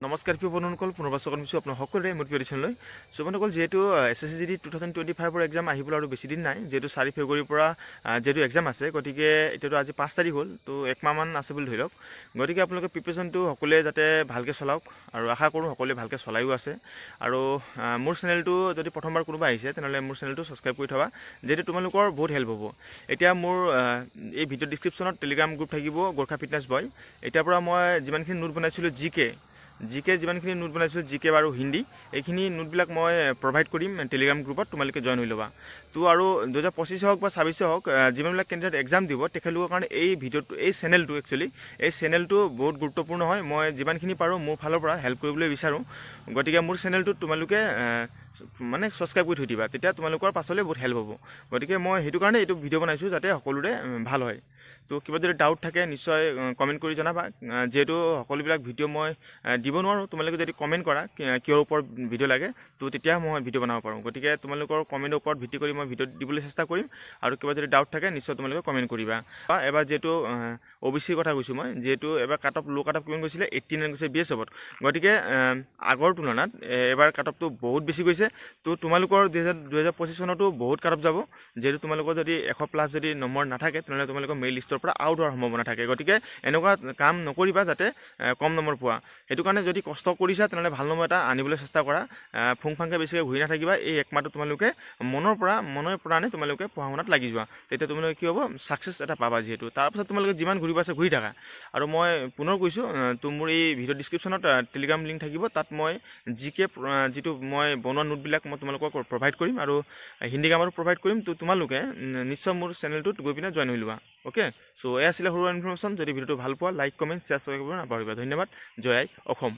নমস্কাৰ প্ৰিয় বন্ধুসকল, পুনৰবাৰ স্বাগতম জনাইছোঁ আপোনাক সকলোৰে মোৰ প্ৰিডিশ্যনলৈ। সো বন্ধুসকল, যিহেতু SSC 2025ৰ এক্সাম আহিবলৈ আৰু বেছি দিন নাই, যিহেতু 4 ফেব্ৰুৱাৰীৰ পৰা যেহেতু এক্সাম আছে, গতিকে এতিয়াতো আজি 5 তাৰিখ হ'ল, তো একমাহমান আছে বুলি ধৰি লওক। গতিকে আপোনালোকে প্ৰিপেৰেশ্যনটো সকলোৱে যাতে ভালকৈ চলাওক আৰু আশা কৰোঁ সকলোৱে ভালকৈ চলাইও আছে। আৰু মোৰ চেনেলটো যদি প্ৰথমবাৰ কোনোবা আহিছে তেনেহ'লে মোৰ চেনেলটো ছাবস্ক্ৰাইব কৰি থবা, যিহেতু তোমালোকৰ বহুত হেল্প হ'ব। এতিয়া মোৰ এই ভিডিঅ' ডিছক্ৰিপশ্যনত টেলিগ্ৰাম গ্ৰুপ থাকিব, গোৰ্খা ফিটনেছ বয়। এতিয়াৰ পৰা মই যিমানখিনি নোট বনাইছিলোঁ জিকে যিমানখিনি নোট বনাইছিলোঁ জিকে আৰু হিন্দী, এইখিনি নোটবিলাক মই প্ৰভাইড কৰিম টেলিগ্ৰাম গ্ৰুপত, তোমালোকে জইন হৈ ল'বা। তো আৰু 2025 হওক বা 26 হওক, যিমানবিলাক কেণ্ডিডেট এক্সাম দিব তেখেতলোকৰ কাৰণে এই ভিডিঅ'টো, এই চেনেলটো বহুত গুৰুত্বপূৰ্ণ হয়। মই যিমানখিনি পাৰোঁ মোৰ ফালৰ পৰা হেল্প কৰিবলৈ বিচাৰোঁ। গতিকে মোৰ চেনেলটোত তোমালোকে মানে ছাবস্ক্ৰাইব কৰি থৈ দিবা, তেতিয়া তোমালোকৰ পাছলৈ বহুত হেল্প হ'ব। গতিকে মই সেইটো কাৰণে এইটো ভিডিঅ' বনাইছোঁ যাতে সকলোৰে ভাল হয়। তো কিবা যদি ডাউট থাকে নিশ্চয় কমেণ্ট কৰি জনাবা, যিহেতু সকলোবিলাক ভিডিঅ' মই দিব নোৱাৰোঁ। তোমালোকে যদি কমেণ্ট কৰা কিহৰ ওপৰত ভিডিঅ' লাগে, তো তেতিয়া মই ভিডিঅ' বনাব পাৰোঁ। গতিকে তোমালোকৰ কমেণ্টৰ ওপৰত ভিত্তি কৰি মই ভিডিঅ' দিবলৈ চেষ্টা কৰিম, আৰু কিবা যদি ডাউট থাকে নিশ্চয় তোমালোকে কমেণ্ট কৰিবা। এবাৰ যিহেতু OBCৰ কথা কৈছোঁ মই, যিহেতু এবাৰ ল' কাট অফ কিমান গৈছিলে, 89 গৈছে BSFত। গতিকে আগৰ তুলনাত এবাৰ কাট অফটো বহুত বেছি গৈছে। তো তোমালোকৰ 2025 চনতো বহুত কাট অফ যাব, যিহেতু তোমালোকৰ যদি 100+ যদি নম্বৰ নাথাকে তেনেহ'লে তোমালোকৰ মেৰিট লিষ্টৰ পৰা আউট হোৱাৰ সম্ভাৱনা থাকে। গতিকে এনেকুৱা কাম নকৰিবা যাতে কম নম্বৰ পোৱা। সেইটো কাৰণে যদি কষ্ট কৰিছা তেনেহ'লে ভাল নম্বৰ এটা আনিবলৈ চেষ্টা কৰা। ফুংফাংকৈ বেছিকৈ ঘূৰি নাথাকিবা। এই একমাহটো তোমালোকে মনৰ প্ৰাণে তোমালোকে পঢ়া শুনাত লাগি যোৱা, তেতিয়া তোমালোকে কি হ'ব, ছাকচেছ এটা পাবা। যিহেতু তাৰপিছত তোমালোকে যিমান ঘূৰিব আছে ঘূৰি থাকা। আৰু মই পুনৰ কৈছোঁ, তো মোৰ এই ভিডিঅ' ডিছক্ৰিপশ্যনত টেলিগ্ৰাম লিংক থাকিব, তাত মই জিকে যিটো মই বনোৱা নোটবিলাক মই তোমালোকক প্ৰভাইড কৰিম, আৰু হিন্দী গ্ৰামাৰো প্ৰভাইড কৰিম। তো তোমালোকে নিশ্চয় মোৰ চেনেলটোত গৈ পিনে জইন হৈ লোৱা। অ'কে, চ' এয়া আছিলে সৰু ইনফৰমেশ্যন। যদি ভিডিঅ'টো ভাল পোৱা লাইক, কমেণ্ট, শ্বেয়াৰ কৰিব নাপাহৰিবা। ধন্যবাদ। জয় আই অসম।